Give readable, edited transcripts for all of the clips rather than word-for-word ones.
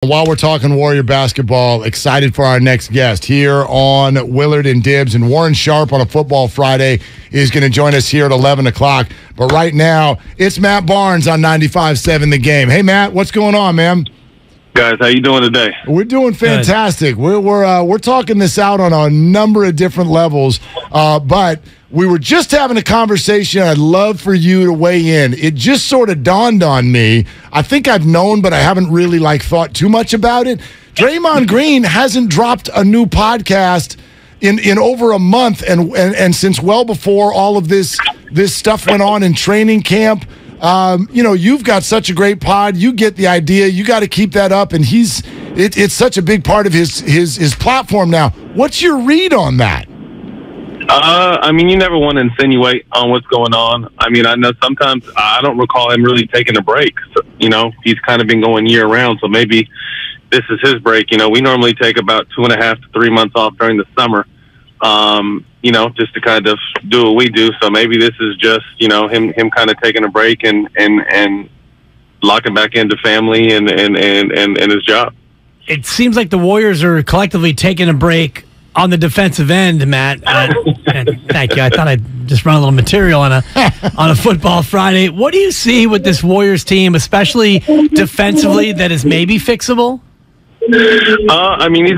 While we're talking Warrior basketball, excited for our next guest here on Willard and Dibs. And Warren Sharp on a Football Friday is going to join us here at 11 o'clock. But right now, it's Matt Barnes on 95.7 The Game. Hey, Matt, what's going on, man? Guys, how you doing today? We're doing fantastic. We're talking this out on a number of different levels, but we were just having a conversation. I'd love for you to weigh in. It just sort of dawned on me. I think I've known, but I haven't really thought too much about it. Draymond Green hasn't dropped a new podcast in over a month, and since well before all of this stuff went on in training camp. You've got such a great pod. You get the idea. You got to keep that up, and it's such a big part of his platform now. What's your read on that? You never want to insinuate on what's going on. I know sometimes I don't recall him really taking a break. So, he's kind of been going year round, so maybe this is his break. We normally take about 2.5 to 3 months off during the summer, just to kind of do what we do. So maybe this is just, him kind of taking a break and locking back into family and his job. It seems like the Warriors are collectively taking a break on the defensive end, Matt. And thank you. I thought I'd just run a little material on a Football Friday. What do you see with this Warriors team, especially defensively, that is maybe fixable? These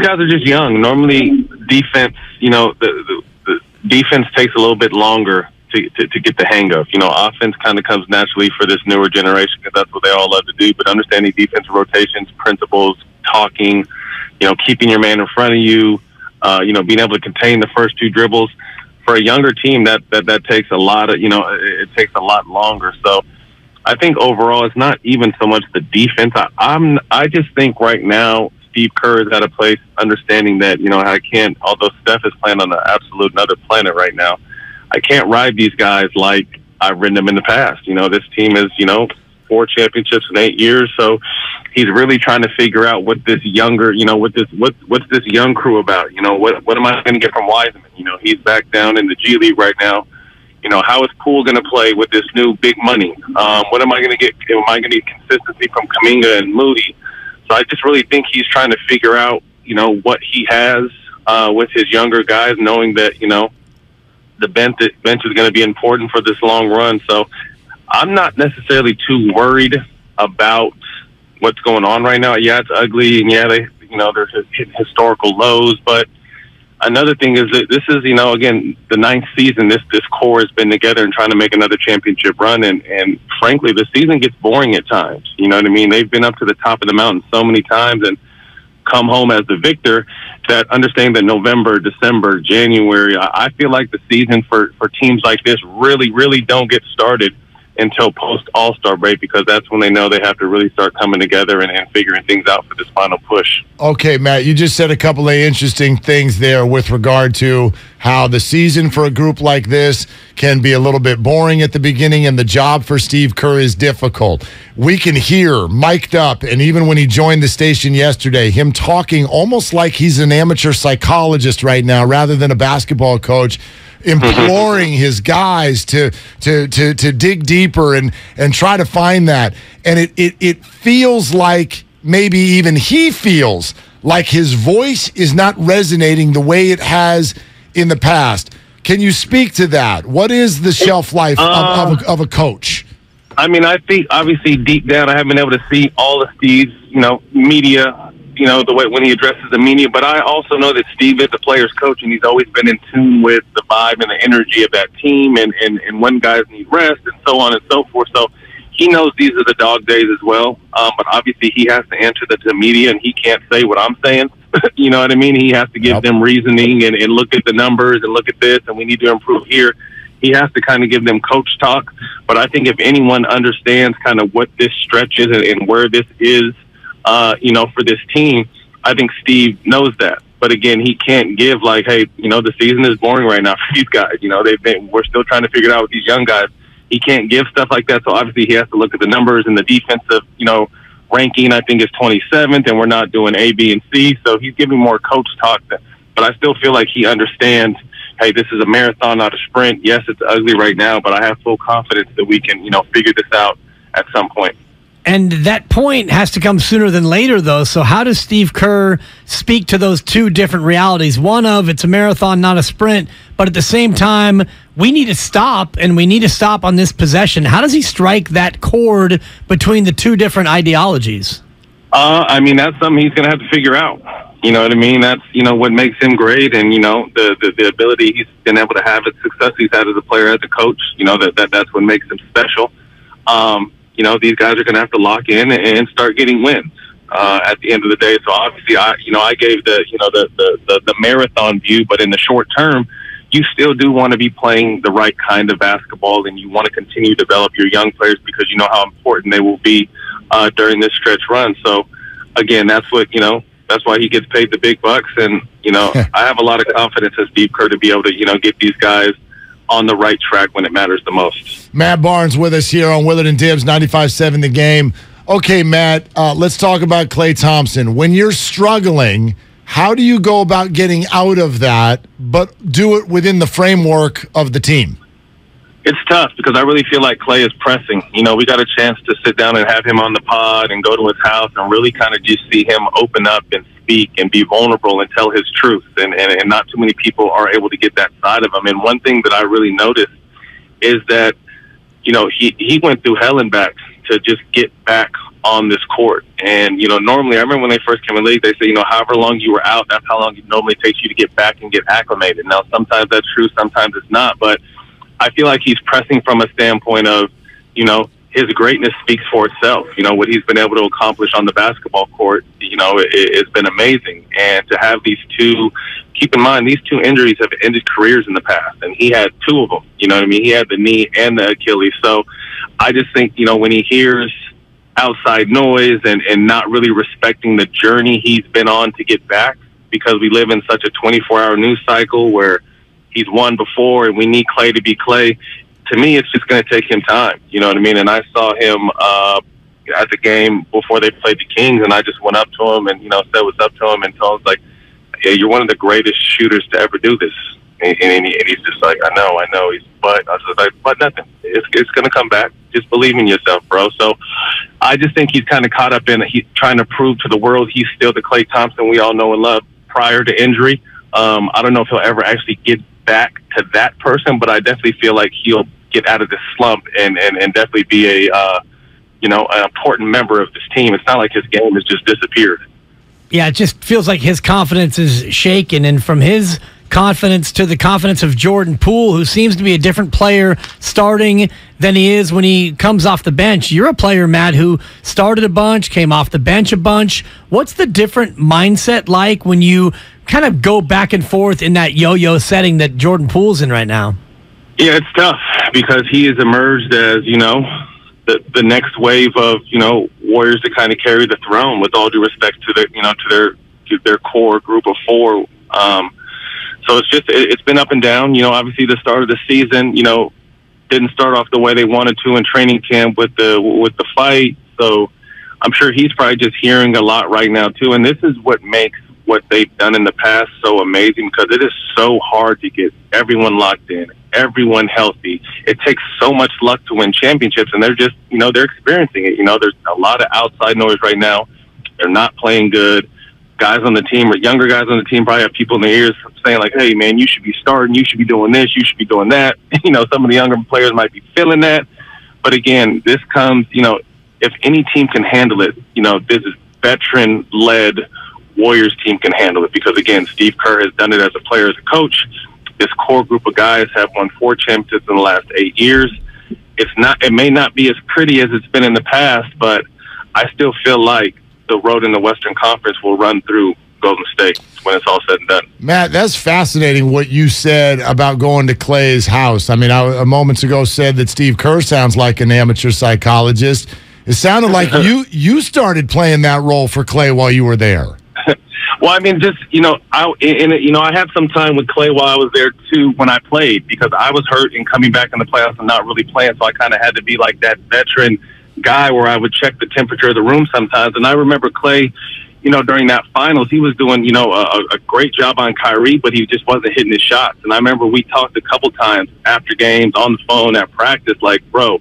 guys are just young. Normally, defense, the defense takes a little bit longer to get the hang of. Offense kind of comes naturally for this newer generation because that's what they all love to do. But understanding defensive rotations, principles, talking, keeping your man in front of you, being able to contain the first two dribbles. For a younger team, that takes a lot of, it takes a lot longer. So I think overall it's not even so much the defense. I just think right now Steve Kerr is at a place understanding that, although Steph is playing on an absolute another planet right now, I can't ride these guys like I've ridden them in the past. This team is, 4 championships in 8 years. So he's really trying to figure out what this younger, what's this young crew about? What am I going to get from Wiseman? He's back down in the G League right now. How is Poole going to play with this new big money? What am I going to get? Am I going to get consistency from Kuminga and Moody? So I just really think he's trying to figure out, what he has with his younger guys, knowing that, the bench is going to be important for this long run. So I'm not necessarily too worried about what's going on right now. Yeah, it's ugly, and yeah, there's historical lows. But another thing is that this is, again, the 9th season. This core has been together and trying to make another championship run. And frankly, the season gets boring at times. You know what I mean? They've been up to the top of the mountain so many times and come home as the victor. That understanding that November, December, January, I feel like the season for teams like this really, really don't get started until post All-Star break, because that's when they know they have to really start coming together and figuring things out for this final push. Okay, Matt, you just said a couple of interesting things there with regard to how the season for a group like this can be a little bit boring at the beginning and the job for Steve Kerr is difficult. We can hear mic'd up, and even when he joined the station yesterday, him talking almost like he's an amateur psychologist right now rather than a basketball coach, imploring his guys to dig deeper and try to find that. And it feels like maybe even he feels like his voice is not resonating the way it has in the past. Can you speak to that? What is the shelf life of a coach? I think obviously deep down I haven't been able to see all of Steve's, media, the way when he addresses the media, but I also know that Steve is a player's coach, and he's always been in tune with the vibe and the energy of that team, and when guys need rest and so on and so forth. So he knows these are the dog days as well. But obviously he has to answer to the media, and he can't say what I'm saying. You know what I mean? He has to give them reasoning and look at the numbers and look at this, and we need to improve here. He has to kind of give them coach talk. But I think if anyone understands kind of what this stretch is and where this is, for this team, I think Steve knows that. But again, he can't give hey, the season is boring right now for these guys. We're still trying to figure it out with these young guys. He can't give stuff like that. So obviously he has to look at the numbers, and the defensive, ranking, I think, is 27th, and we're not doing A, B, and C. So he's giving more coach talk. But I still feel like he understands, hey, this is a marathon, not a sprint. Yes, it's ugly right now, but I have full confidence that we can, figure this out at some point. And that point has to come sooner than later, though. So how does Steve Kerr speak to those two different realities? One of it's a marathon, not a sprint, but at the same time, we need to stop, and we need to stop on this possession. How does he strike that chord between the two different ideologies? I mean, that's something he's going to have to figure out. You know what I mean? That's, what makes him great, and, the ability he's been able to have, the success he's had as a player, as a coach, that's what makes him special. These guys are going to have to lock in and start getting wins at the end of the day. So obviously, I gave the marathon view, but in the short term, you still do want to be playing the right kind of basketball, and you want to continue to develop your young players because you know how important they will be during this stretch run. So again, that's why he gets paid the big bucks, and I have a lot of confidence in Steve Kerr to be able to get these guys on the right track when it matters the most. Matt Barnes with us here on Willard and Dibs, 95.7 The Game. Okay, Matt, let's talk about Klay Thompson. When you're struggling, how do you go about getting out of that, but do it within the framework of the team? It's tough because I really feel like Klay is pressing. We got a chance to sit down and have him on the pod and go to his house and really kind of just see him open up and speak and be vulnerable and tell his truth. And not too many people are able to get that side of him. And one thing that I really noticed is that, he went through hell and back to just get back on this court. And, normally, I remember when they first came in the league, they say, however long you were out, that's how long it normally takes you to get back and get acclimated. Now, sometimes that's true, sometimes it's not. But I feel like he's pressing from a standpoint of, his greatness speaks for itself. What he's been able to accomplish on the basketball court, it's been amazing. And to have these two, keep in mind, these two injuries have ended careers in the past, and he had two of them. You know what I mean? He had the knee and the Achilles. So I just think, when he hears outside noise and not really respecting the journey he's been on to get back, because we live in such a 24-hour news cycle where he's won before and we need Klay to be Klay. To me, it's just going to take him time. You know what I mean? And I saw him at the game before they played the Kings, and I just went up to him and, said what's up to him and told him, like, yeah, you're one of the greatest shooters to ever do this. And he's just like, I know. I was just like, but nothing. It's going to come back. Just believe in yourself, bro. So I just think he's kind of caught up in it. He's trying to prove to the world he's still the Klay Thompson we all know and love prior to injury. I don't know if he'll ever actually get back to that person, but I definitely feel like he'll get out of this slump and definitely be an important member of this team. It's not like his game has just disappeared. Yeah, it just feels like his confidence is shaken, and from his confidence to the confidence of Jordan Poole, who seems to be a different player starting than he is when he comes off the bench. You're a player, Matt, who started a bunch, came off the bench a bunch. What's the different mindset like when you kind of go back and forth in that yo-yo setting that Jordan Poole's in right now? Yeah, it's tough because he has emerged as, the next wave of, Warriors to kind of carry the throne, with all due respect to their core group of four. So it's been up and down. Obviously the start of the season, didn't start off the way they wanted to in training camp with the fight. So I'm sure he's probably just hearing a lot right now too. And this is what makes what they've done in the past so amazing, because it is so hard to get everyone locked in, everyone healthy. It takes so much luck to win championships, and they're just, they're experiencing it. There's a lot of outside noise right now. They're not playing good. Guys on the team, or younger guys on the team, probably have people in their ears saying like, hey man, you should be starting, you should be doing this, you should be doing that. Some of the younger players might be feeling that. But again, this comes, if any team can handle it, this is veteran-led Warriors team can handle it, because again, Steve Kerr has done it as a player, as a coach. This core group of guys have won 4 championships in the last 8 years. It may not be as pretty as it's been in the past, but I still feel like the road in the Western Conference will run through Golden State when it's all said and done. Matt, that's fascinating what you said about going to Klay's house. I mean, I moments ago said that Steve Kerr sounds like an amateur psychologist. It sounded like you started playing that role for Klay while you were there. Well, I mean, just, I had some time with Klay while I was there, too, when I played, because I was hurt and coming back in the playoffs and not really playing, so I kind of had to be like that veteran guy where I would check the temperature of the room sometimes. And I remember Klay, during that finals, he was doing, a great job on Kyrie, but he just wasn't hitting his shots. And I remember we talked a couple times after games, on the phone, at practice, like, bro,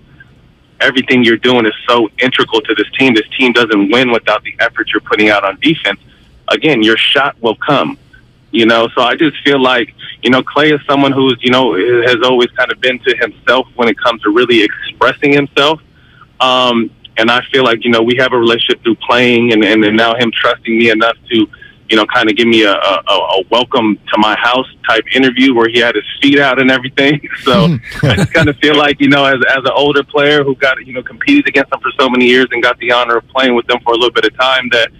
everything you're doing is so integral to this team. This team doesn't win without the effort you're putting out on defense. Again, your shot will come, So I just feel like, Klay is someone who's, has always kind of been to himself when it comes to really expressing himself. And I feel like, we have a relationship through playing and now him trusting me enough to, kind of give me a welcome to my house type interview where he had his feet out and everything. So I just kind of feel like, as an older player who got, competed against them for so many years and got the honor of playing with them for a little bit of time that,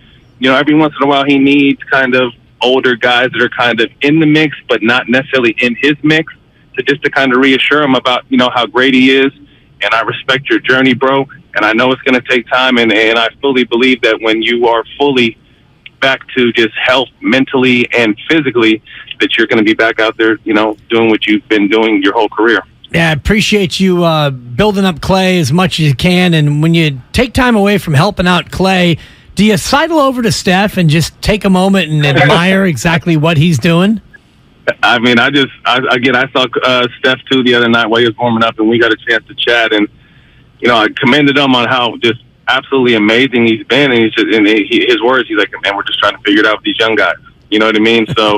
every once in a while he needs kind of older guys that are kind of in the mix, but not necessarily in his mix to kind of reassure him about, how great he is. And I respect your journey, bro. And I know it's going to take time. And I fully believe that when you are fully back to just health mentally and physically, that you're going to be back out there, doing what you've been doing your whole career. Yeah, I appreciate you building up Klay as much as you can. And when you take time away from helping out Klay, do you sidle over to Steph and just take a moment and admire exactly what he's doing? I mean, I saw Steph too the other night while he was warming up, and we got a chance to chat. And I commended him on how just absolutely amazing he's been. And his words, he's like, "Man, we're just trying to figure it out with these young guys." You know what I mean? So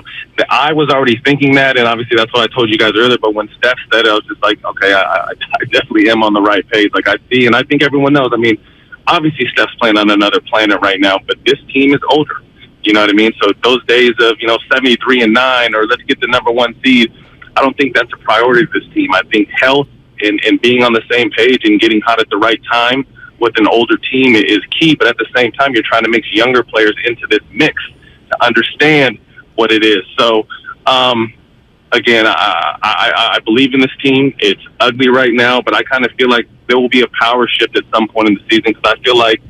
I was already thinking that, and obviously that's what I told you guys earlier. But when Steph said it, I was just like, okay, I definitely am on the right page. Like I see, and I think everyone knows. I mean, obviously Steph's playing on another planet right now, but this team is older. You know what I mean? So those days of, 73-9 or let's get the number one seed, I don't think that's a priority for this team. I think health and being on the same page and getting hot at the right time with an older team is key. But at the same time, you're trying to mix younger players into this mix to understand what it is. So, again, I believe in this team. It's ugly right now, but I kind of feel like there will be a power shift at some point in the season because I feel like,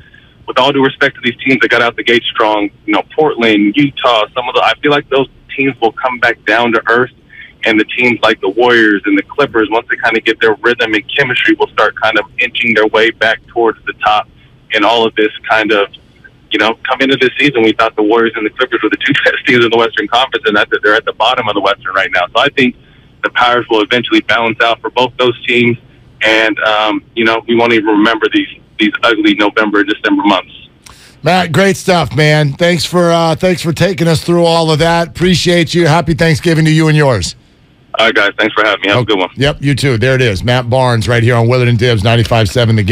with all due respect to these teams that got out the gate strong, Portland, Utah, I feel like those teams will come back down to earth, and the teams like the Warriors and the Clippers, once they kind of get their rhythm and chemistry, will start kind of inching their way back towards the top. And all of this kind of, come into this season, we thought the Warriors and the Clippers were the two best teams in the Western Conference, and they're at the bottom of the Western right now. So I think the powers will eventually balance out for both those teams, and we won't even remember these ugly November and December months. Matt, great stuff, man. Thanks for taking us through all of that. Appreciate you. Happy Thanksgiving to you and yours. All right, guys. Thanks for having me. Have a good one. Yep, you too. There it is. Matt Barnes right here on Willard and Dibs, 95.7 The Game.